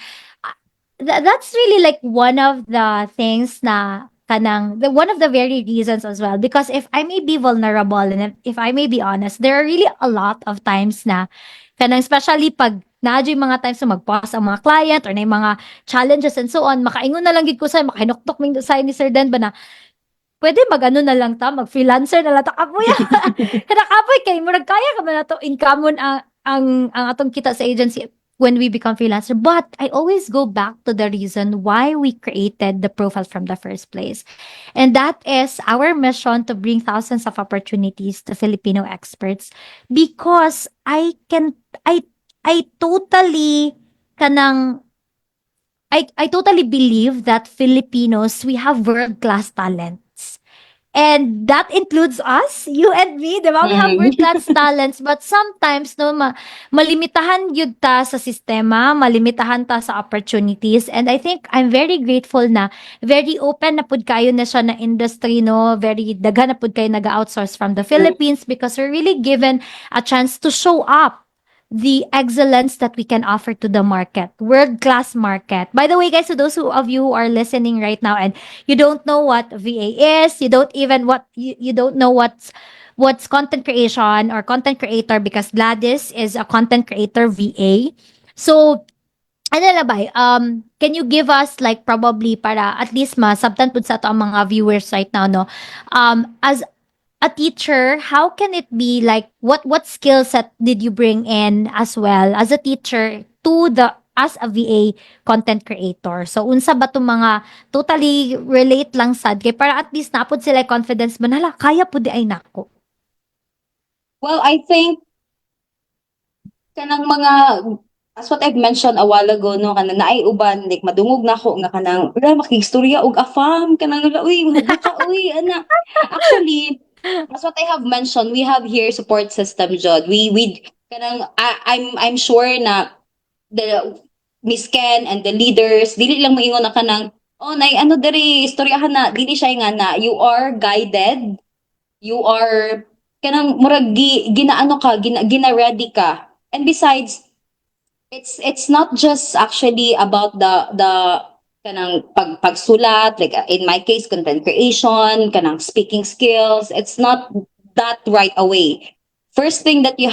that's really like one of the things na kanang one of the very reasons as well, because if I may be vulnerable and if I may be honest, there are really a lot of times na kanang especially pag naadyo yung mga times na mag-pause ang mga client or na yung mga challenges and so on, makaingon na lang gid ko sa makahinuktok ming sa ni Sir Dan ba na pwede mag-ano na lang ta, mag-freelancer na lang ta kapoy. Kada kapoy kay murag kaya ka man nato income ang atong kita sa agency. when we become freelancer. But I always go back to the reason why we created the profile from the first place. And that is our mission to bring thousands of opportunities to Filipino experts, because I totally kanang I totally believe that Filipinos, we have world-class talents. And that includes us, you and me, di ba? We have Mm. world-class talents, but sometimes, no, malimitahan yun ta sa sistema, malimitahan ta sa opportunities. And I think I'm very grateful na very open na pud kayo na siya na industry, no? Very daghan na pud kayo nag-outsource from the Philippines, because we're really given a chance to show up the excellence that we can offer to the market, world class market. By the way, guys, to those of you who are listening right now and you don't know what VA is, you don't even you don't know what's content creation or content creator, because Gladys is a content creator VA. So ano na ba, can you give us like probably para at least masabtan pud sa ato ang mga viewers right now, no? As a teacher, how can it be like what skill set did you bring in as well as a teacher to the as a VA content creator? So unsa ba tong mga totally relate lang sad kay para at least napod sila confidence ba nala kaya pud di ay nako. Well, I think kanang mga, as what I've mentioned a while ago, no, kanang naay uban like madungog na ako nga kanang wala makigstorya og afam kanang wala uy hugot ka uy ana. Actually, as what I have mentioned, we have here support system jud. We kanang I'm sure na the Miss Ken and the leaders dili lang moingon na kanang oh nay ano diri istoryahan na dili siya nga na you are guided, you are kanang murag ginaano ka gina ready ka. And besides, it's not just actually about the kanang pagsulat, like in my case content creation, kanang speaking skills. It's not that right away. First thing that you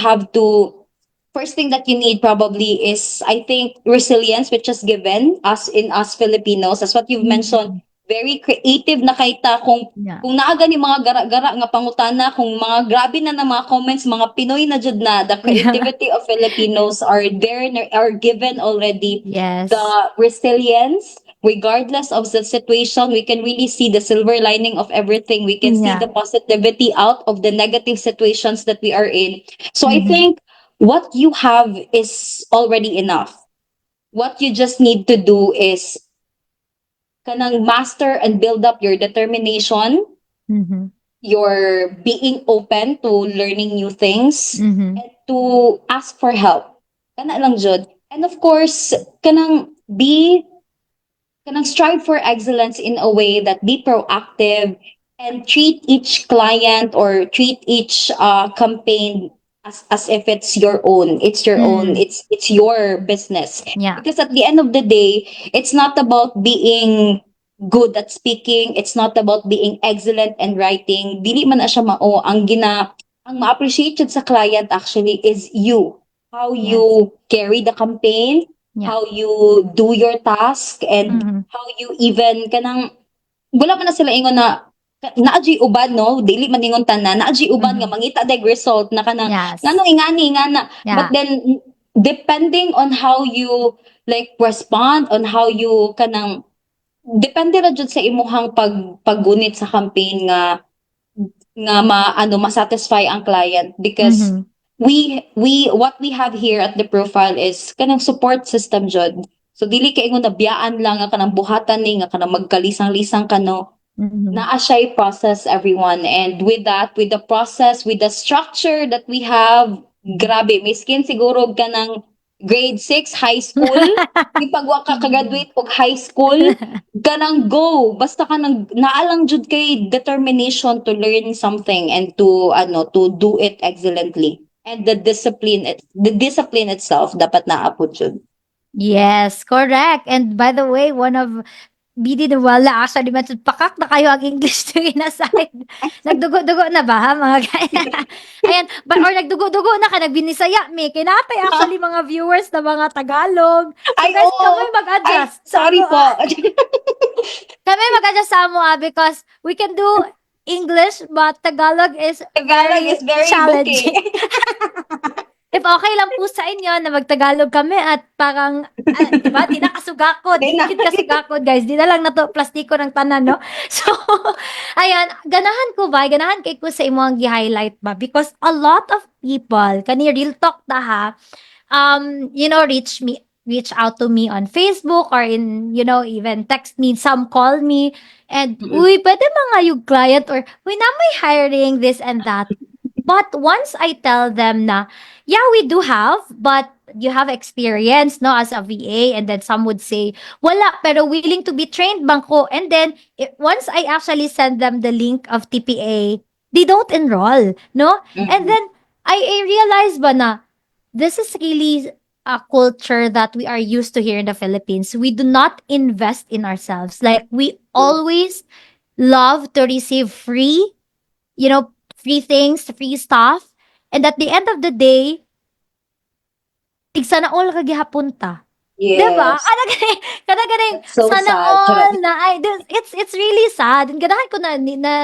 need probably is, I think, resilience, which is given us in us Filipinos. As what you've mentioned, Mm. very creative na kaita Yeah. kung naaga ni mga gara-gara nga pangutana, kung mga grabe na na mga comments, mga Pinoy na jud na, the Yeah. creativity of Filipinos are there, are given already. The Yes. resilience, regardless of the situation, we can really see the silver lining of everything. We can see Yeah. the positivity out of the negative situations that we are in. So I Mhm. think what you have is already enough. What you just need to do is kanang master and build up your determination, Mhm. your being open to learning new things, Mhm. and to ask for help. Kana lang jud. And of course, kanang strive for excellence in a way that be proactive and treat each client or treat each campaign as if it's your own. It's your own. Mm. It's your business. Yeah. Because at the end of the day, it's not about being good at speaking. It's not about being excellent in writing. Dili man na siya mao. Ang ma-appreciate jud sa client actually is you. How Yes. you carry the campaign, Yeah. how you do your task, and Mhm. how you even kanang wala man na sila ingon na naadji uban no dili man ingon tanan naadji uban nga Mhm. mangita dag result na kanang Yes. nganong ingani ingana, but Yeah. then depending on how you like respond, on how you kanang depende ra jud sa imuhang paggunit sa campaign nga ma-satisfy ang client. Because Mhm. we what we have here at the profile is kanang support system jud. So dili kay ingon na biyaan lang nga kanang buhatan ni nga kanang magkalisang-lisang ka no. Mhm. Naa siya'y process, everyone. And with that, with the process, with the structure that we have, grabe, miskin siguro ka ng grade 6 high school, di pagwa ka graduate og high school, kanang go. Basta ka nang naalang jud kay determination to learn something and to do it excellently. And the discipline itself dapat naapod jud. Yes, correct. And by the way, one of BD Nawala actually mentioned, pakak na kayo ang English to aside. Nagdugo-dugo na ba, ha, mga kaya? Ayan, but, or nagdugo-dugo na ka, nagbinisaya, me. Kinatay actually mga viewers na mga Tagalog. So Ay, guys, kami oo. Ay, mag-adjust sa amo, sorry po. kami mag-adjust sa amo, because we can do English, but Tagalog is Tagalog is very very booking. challenging. if okay lang po sa inyo na magtagalog kami at parang, 'di ba, di na kasugakod, Di di na. gyud kasugakod guys, di na lang nato plastiko ng tanan, no? So, ayan, ganahan kay ko sa imong gi-highlight ba because a lot of people, kani real talk ta ha, reach out to me on Facebook or in, even text me, some call me, and, Mm-mm. "Uy, pwede mga yung client," or, "Uy, na may hiring," this and that. But once I tell them na, "Yeah, we do have, but you have experience, no, as a VA," and then some would say, "Wala, pero willing to be trained bang ko?" And then, once I actually send them the link of TPA, they don't enroll, no? And Mm-mm. then, I realize ba na, this is really a culture that we are used to here in the Philippines. We do not invest in ourselves. Like, we always love to receive free things, free stuff. And at the end of the day, tig sana all ka gihapon ta. 'Di ba? Yes. Kana ganing That's so sana sad. all Charot. na ay it's really sad. And ganahan ko na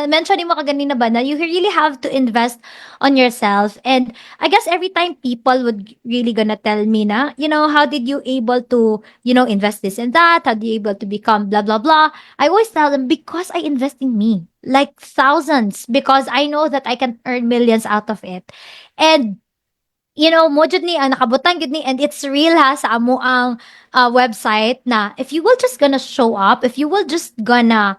mention ni mo kaganina ba na you really have to invest on yourself. And I guess every time people would really gonna tell me na, how did you able to, invest this and that? How did you able to become blah blah blah? I always tell them because I invest in me. Like thousands because I know that I can earn millions out of it. And mo jud ni ang nakabutang gid ni and it's real ha sa amo ang website na if you will just gonna show up, if you will just gonna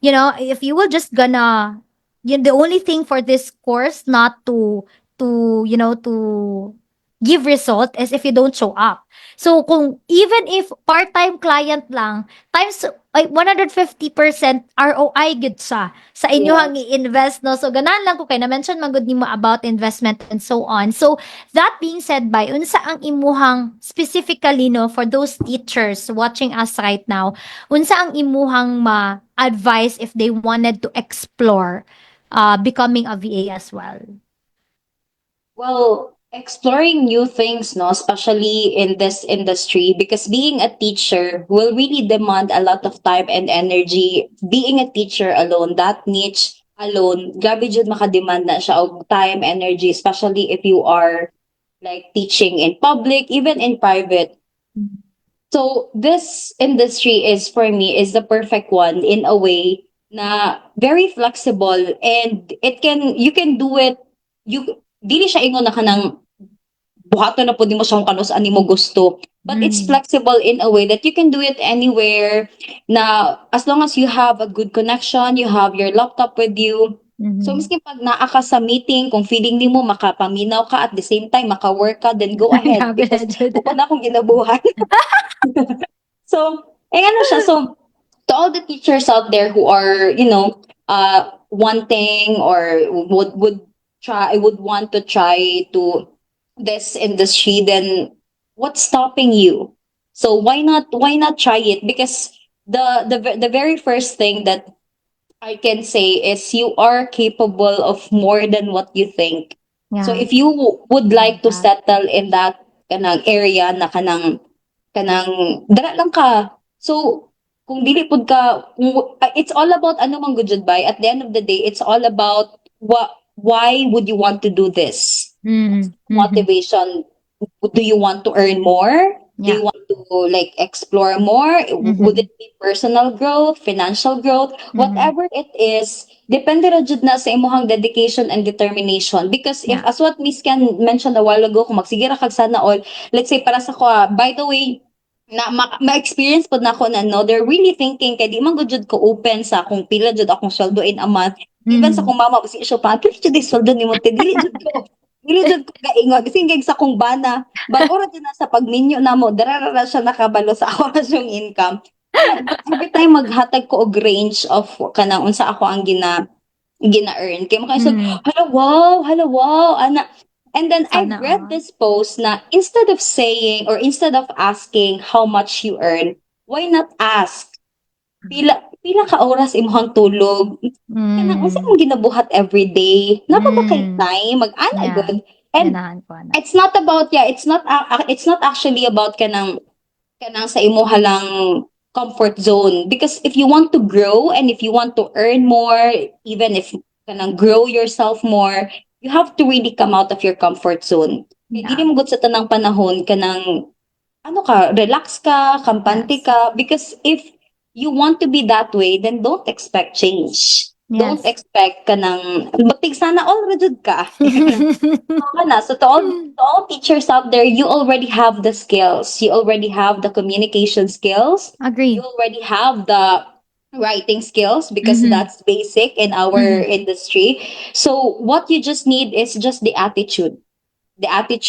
if you will just gonna the only thing for this course not to give result is if you don't show up. So kung even if part-time client lang, times ay 150% ROI gid siya sa inyohang Yes. i-invest, no? So ganahan lang ko kay na-mention man gud nimo about investment and so on. So that being said, by unsa ang imuhang specifically no for those teachers watching us right now, unsa ang imuhang ma-advise if they wanted to explore becoming a VA as well? Well, exploring new things, no, especially in this industry, because being a teacher will really demand a lot of time and energy. Being a teacher alone, that niche alone, grabe jud makademand na siya og time, energy, especially if you are like teaching in public, even in private. So this industry is for me is the perfect one in a way na very flexible and you can do it you dili siya ingon na kanang buhaton na pud nimo siya kung kanus ani mo gusto, but it's Mm. flexible in a way that you can do it anywhere na as long as you have a good connection, you have your laptop with you. So Mhm. miski pag naa ka sa meeting, kung feeling nimo makapaminaw ka at the same time maka-work ka, then go ahead Grabe na because jud. buko na akong ginabuhat. So, ano siya, so to all the teachers out there who are, wanting or would want to try to this industry, then what's stopping you? So why not try it? Because the very first thing that I can say is you are capable of more than what you think. So Yeah, if you would I love like to that. settle in that kanang area na kanang dara lang ka. So kung dili pud ka it's all about ano man gud jud bay. At the end of the day, it's all about why would you want to do this? Mm, mhm. Motivation. Do you want to earn more? Do Yeah. you want to like explore more? Would Mhm. it be personal growth, financial growth, Mhm. whatever it is? Depende ra jud na sa imong dedication and determination. Because if Yeah. as what Miss Ken mentioned a while ago, kung magsige ra kag sana all, let's say para sa ko, by the way, na ma-experience pod na ako na no, they're really thinking kay di man gud jud ko open sa kung pila jud akong sweldo in a month. Even sa Mhm. kong mama basi siya pa, pila jud sweldo nimo te dili jud ko dili jud ko gaingon kasi hingga sa kong bana bag-o ra jud na sa pagminyo namo dara ra siya nakabalo sa ako ra yung income. Kaya but every time maghatag ko og range of kanang unsa ako ang gina-earn kay makaisog Mm. hala wow ana. And then Sana I've read all. this post na instead of saying or instead of asking how much you earn, why not ask pila pila ka oras imong tulog kanang unsa Mm. imong ginabuhat everyday napa ba kay Mm. time mag-ana Yeah. good. And Ganahan ko na. it's not about it's not actually about kanang sa imo halang comfort zone, because if you want to grow and if you want to earn more, even if kanang grow yourself more, you have to really come out of your comfort zone. Kay dili Yeah. mo gud sa tanang panahon kanang ano ka, relax ka, kampante Yes. ka. Because if you want to be that way, then don't expect change. Don't Yes. expect ka ng, batig sana all rajud ka. Na. So to all teachers out there, you already have the skills. You already have the communication skills. You Agree. already have the writing skills because Mm-hmm. that's basic in our Mm-hmm. industry. So what you just need is just the attitude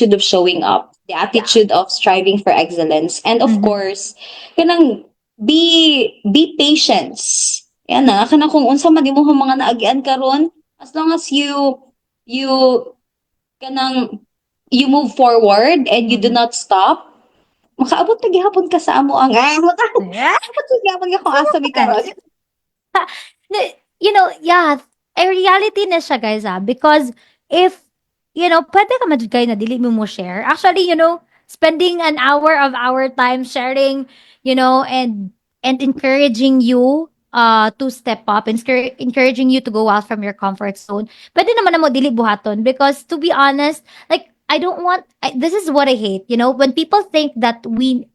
of showing up, the Yeah. attitude of striving for excellence, and of Mm-hmm. course, kanang be patience. Yan na, kanang kung unsa man imong mga naagian karon, as long as you kanang you move forward and you do Mm-hmm. not stop, makaabot na gihapon ka sa amo ang Yeah. makaabot na gihapon ka kung asa mi karon. Yeah, a reality na siya, guys, because if, pwede ka madugay na dili mo share. Actually, spending an hour of our time sharing, and encouraging you to step up, encouraging you to go out from your comfort zone. Pwede naman na mo dili buhaton because to be honest, like I don't want this is what I hate, when people think that we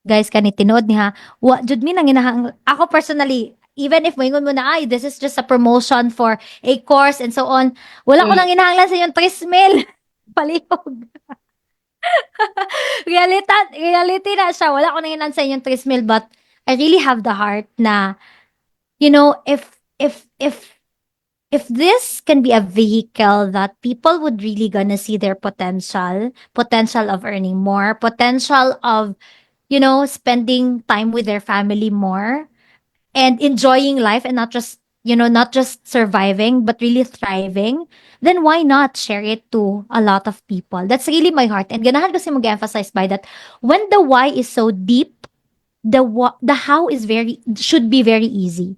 guys kanit tinuod niha wa jud mi nang inahang ako personally even if moingon mo na ay this is just a promotion for a course and so on wala ko nang Mm. inahanglan sa yung 3,000 palihog reality na siya wala ko nang inahanglan sa inyong 3,000 but I really have the heart na if this can be a vehicle that people would really gonna see their potential of earning more potential of spending time with their family more and enjoying life and not just surviving, but really thriving, then why not share it to a lot of people? That's really my heart. And ganahan kasi mag-emphasize by that when the why is so deep, the how is should be very easy.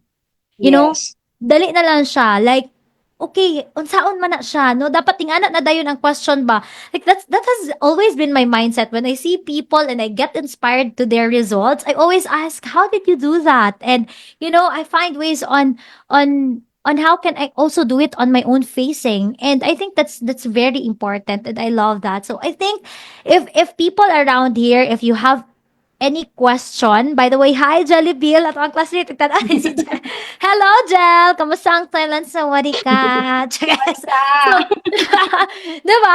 You know, Yes. dali na lang siya. Like, okay, unsaon man na siya, no? Dapat tingana na dayon ang question ba? Like, that has always been my mindset. When I see people and I get inspired to their results, I always ask, how did you do that? And, I find ways on how can I also do it on my own facing. And I think that's very important and I love that. So I think if people around here, if you have any question, by the way, hi, Jelly Bill. At ang classmate, nagtanong si Jel. Hello, Jel! Kamusta ang Thailand sa Warika? Charis. Basta. So, diba?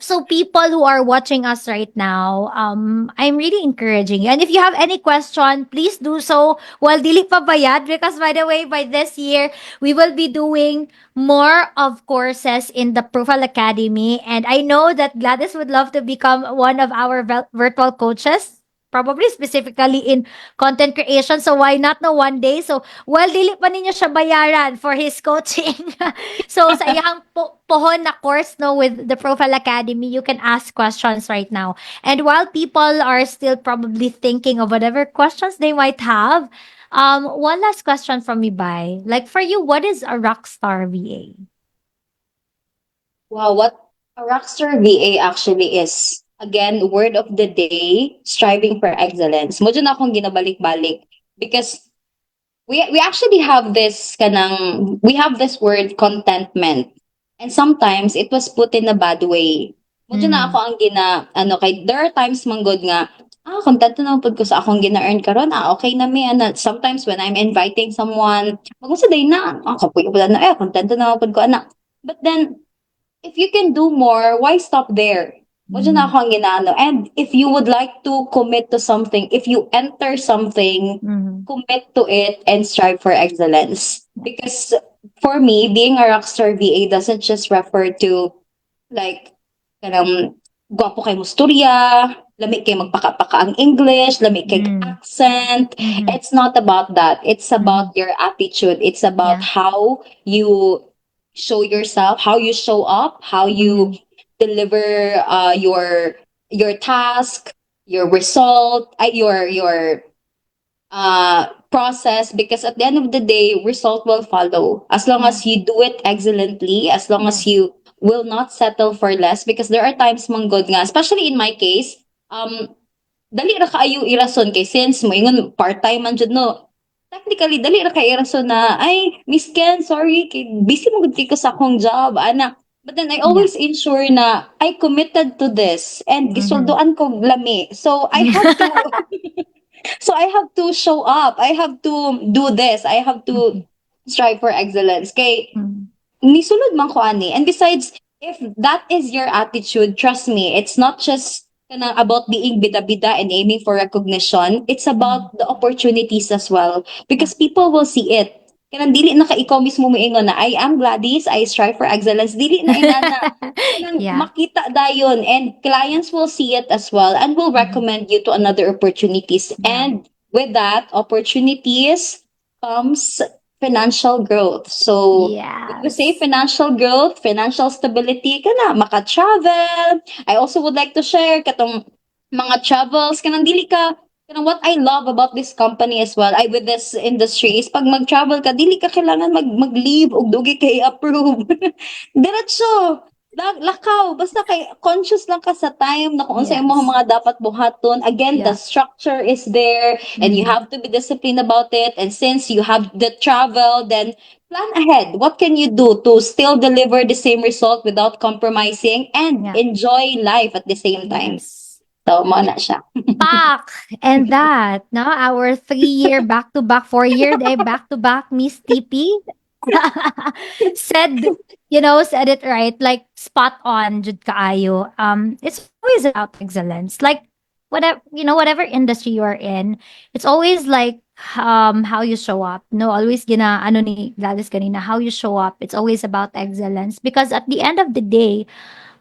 So people who are watching us right now, I'm really encouraging you. And if you have any question, please do so while dili pa bayad. Because by the way, by this year, we will be doing more of courses in the Profile Academy. And I know that Gladys would love to become one of our virtual coaches. Probably specifically in content creation. So why not no one day? So while dili pa ninyo siya bayaran for his coaching. So sa iyang pohon na course no with the Profile Academy, you can ask questions right now. And while people are still probably thinking of whatever questions they might have, one last question from me, Bai. Like for you, what is a rockstar VA? Wow, what a rockstar VA actually is. Again, word of the day, striving for excellence. Mo dyan akong ginabalik-balik because we actually have we have this word contentment. And sometimes it was put in a bad way. Mo dyan na Mm-hmm. ako ang kay there are times manggod nga kontento na pud ko sa akong gina-earn karon. Okay na mi ana. Sometimes when I'm inviting someone, magunsa day na, kapuyo pud na kontento na pud ko ana. But then if you can do more, why stop there? Mo dyan Mm-hmm. ako ang ginaano. And if you would like to commit to something, if you enter something, Mm-hmm. commit to it and strive for excellence. Because for me, being a rockstar VA doesn't just refer to like, kanang gwapo kay musturya, lami kay magpaka-paka ang English, lami kay Mm-hmm. accent. Mm-hmm. It's not about that. It's Mm-hmm. about your attitude. It's about Yeah. how you show yourself, how you show up, how you Mm-hmm. deliver your task, your result, your process, because at the end of the day result will follow as long Yeah. as you do it excellently, as long as Yes. you will not settle for less, because there are times manggod nga, especially in my case, dali ra kaayo irason kay since mo ingon part-time man jud no, technically dali ra kay irason na ay Miss Ken sorry kay busy mo gud kay ko sa akong job ana. But then I Yeah. always ensure na I committed to this and Mhm. gisulduan ko lami. So I have to so I have to show up. I have to do this. I have to Mhm. strive for excellence. Kay Mhm. nisulod man ko ani. And besides, if that is your attitude, trust me, it's not just kanang about being bida-bida and aiming for recognition. It's Mhm. about the opportunities as well. Yeah. Because people will see it. Kanang dili na ka ikaw mismo moingon na I am Gladys, I strive for excellence. Dili na inana. Kanang Yeah. makita dayon and clients will see it as well and will Mhm. recommend you to another opportunities. Yeah. And with that, opportunities comes financial growth. So when we say Yes. financial growth, financial stability, kana maka-travel. I also would like to share katong mga travels kanang dili ka kanang what I love about this company as well, I with this industry is pag mag-travel ka dili ka kailangan mag-leave og dugi kay approve. Diretso lakaw basta kay conscious lang ka sa time na kung unsa imong Yes. mga dapat buhaton. Again, the Yeah. structure is there and you Mhm. have to be disciplined about it. And since you have the travel, then plan ahead. What can you do to still deliver the same result without compromising and Yeah. enjoy life at the same time? Yes. So, mo na siya. Pak! And that, no, our 3-year back-to-back, 4-year day back-to-back Miss TP said, said it right, like spot on, jud kaayo. It's always about excellence. Like whatever industry you are in, it's always like how you show up. No, always gina ano ni Gladys kanina, how you show up. It's always about excellence because at the end of the day,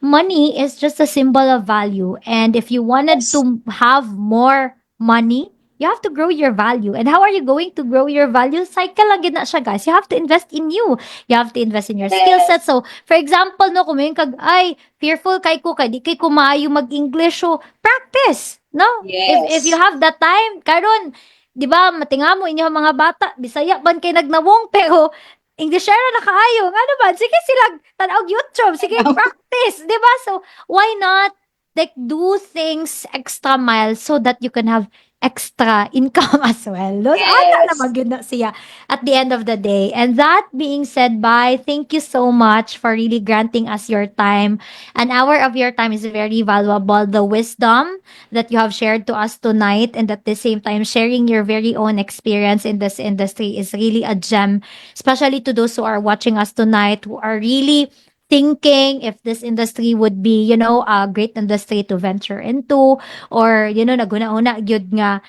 money is just a symbol of value. And if you wanted Yes. to have more money, you have to grow your value. And how are you going to grow your value? Cycle lang gid na siya, guys. You have to invest in you. You have to invest in your skill set. Yes. So, for example, no, kung may kag, ay, fearful kay ko, kay di kay ko maayo mag-English. So, practice. No? If you Yes. have the time, karon, di ba, matinga mo inyo mga bata, bisaya ban kay nagnawong, pero Englishera na kaayo. Nga naman, sige silang tanaw YouTube, sige practice, 'di ba? So, why not like do things extra miles so that you can have extra income as well. No? So, ana Yes. naman yun na siya at the end of the day. And that being said, bye, thank you so much for really granting us your time. An hour of your time is very valuable. The wisdom that you have shared to us tonight and at the same time sharing your very own experience in this industry is really a gem, especially to those who are watching us tonight who are really thinking if this industry would be, a great industry to venture into or, naguna-una gyud nga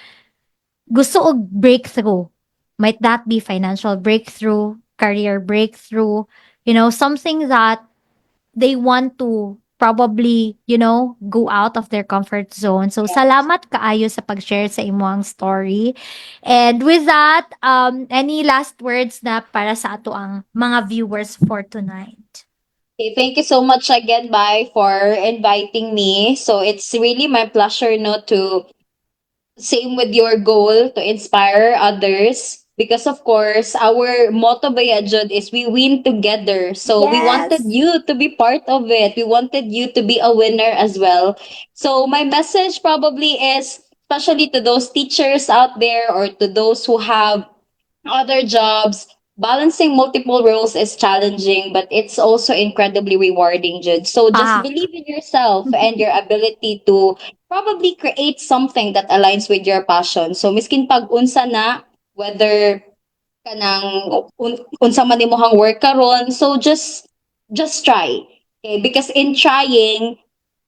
gusto og breakthrough. Might that be financial breakthrough, career breakthrough, something that they want to probably, go out of their comfort zone. So, Yes. salamat kaayo sa pag-share sa imuang story. And with that, any last words na para sa ato ang mga viewers for tonight? Okay, thank you so much again, Bye, for inviting me. So it's really my pleasure no to same with your goal to inspire others because of course our motto by Ajud is we win together, so we wanted Yes. you to be part of it, we wanted you to be a winner as well. So my message probably is especially to those teachers out there or to those who have other jobs. Balancing multiple roles is challenging, but it's also incredibly rewarding, Jude. So just Pak. believe in yourself and your ability to probably create something that aligns with your passion. So miskin pag unsa na, whether kanang unsa man imong work karon, so just try. Okay? Because in trying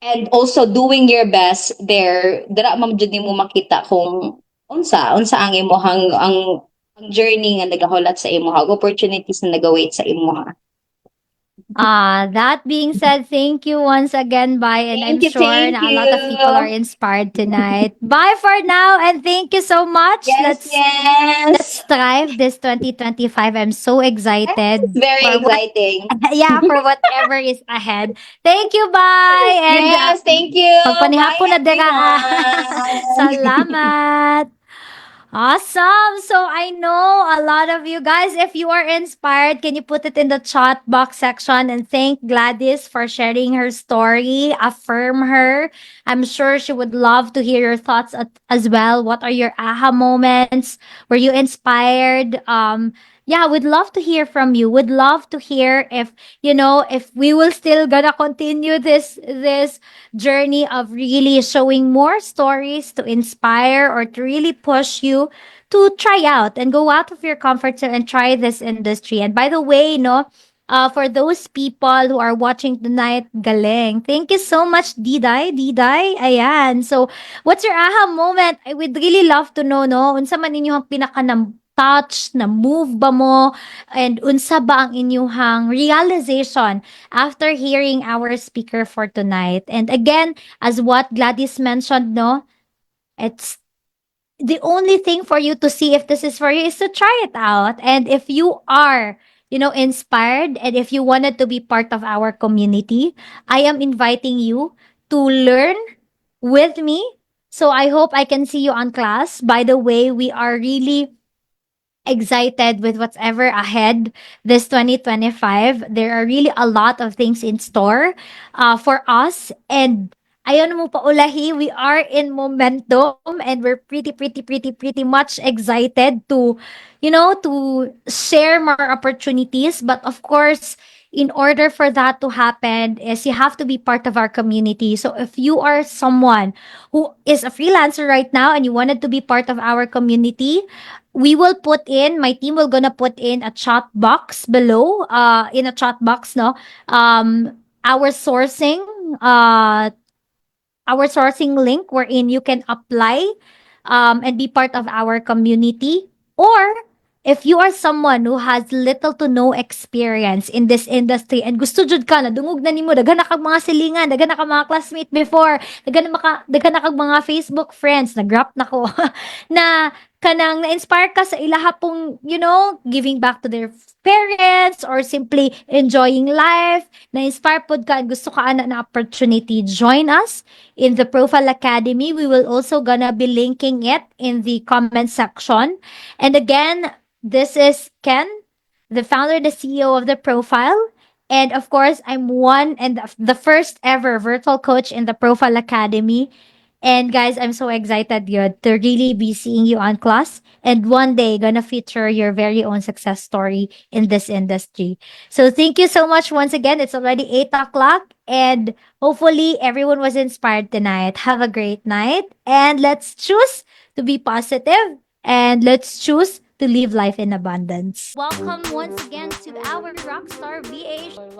and also doing your best there, dira man jud nimo makita kung unsa ang imong ang journey nga nagahulat sa imo, opportunities na nagawait sa imo. That being said, thank you once again. Bye. And I'm Thank you, sure thank na a lot of people are you. inspired tonight. Bye for now. And thank you so much. Yes, Let's yes. strive this 2025. I'm so Yes, excited very for what exciting. yeah, for whatever is ahead. Thank you, bye. And Yes, thank you. Bye, magpanihapon na dira. everyone. Salamat. Awesome. So I know a lot of you guys, if you are inspired, can you put it in the chat box section and thank Gladys for sharing her story? Affirm her. I'm sure she would love to hear your thoughts as well. What are your aha moments? Were you inspired? Yeah, would love to hear from you. Would love to hear if, if we will still gonna continue this journey of really showing more stories to inspire or to really push you to try out and go out of your comfort zone and try this industry. And by the way, for those people who are watching tonight, galing. Thank you so much, Diday. Diday, ayan. So, what's your aha moment? I would really love to know, no? Unsa man inyong pinaka touch, na move ba mo, and unsa ba ang inyong realization after hearing our speaker for tonight? And again, as what Gladys mentioned, no, it's the only thing for you to see if this is for you is to try it out. And if you are, inspired, and if you wanted to be part of our community, I am inviting you to learn with me. So I hope I can see you on class. By the way, we are really excited with what's ever ahead this 2025. There are really a lot of things in store for us. And ayun mo pa ulahi, we are in momentum and we're pretty much excited to, to share more opportunities. But of course, in order for that to happen is you have to be part of our community. So if you are someone who is a freelancer right now and you wanted to be part of our community, we will put in my team will gonna put in a chat box below, in a chat box, no, our sourcing, uh our sourcing link wherein you can apply and be part of our community. Or if you are someone who has little to no experience in this industry and gusto jud ka na dungog na nimo, daghan na kag mga silingan, daghan na kag mga classmate before, daghan na kag mga Facebook friends, nag-rap na ko na kanang na-inspire ka sa ilaha pong, giving back to their parents or simply enjoying life, na-inspire pod ka and gusto ka ana na opportunity, join us in the Profile Academy. We will also gonna be linking it in the comment section. And again, this is Ken, the founder, the CEO of the Profile. And of course, I'm one and the first ever virtual coach in the Profile Academy. And guys, I'm so excited yun to really be seeing you on class and one day gonna feature your very own success story in this industry. So thank you so much once again. It's already 8 o'clock and hopefully everyone was inspired tonight. Have a great night and let's choose to be positive and let's choose to live life in abundance. Welcome once again to our Rockstar VH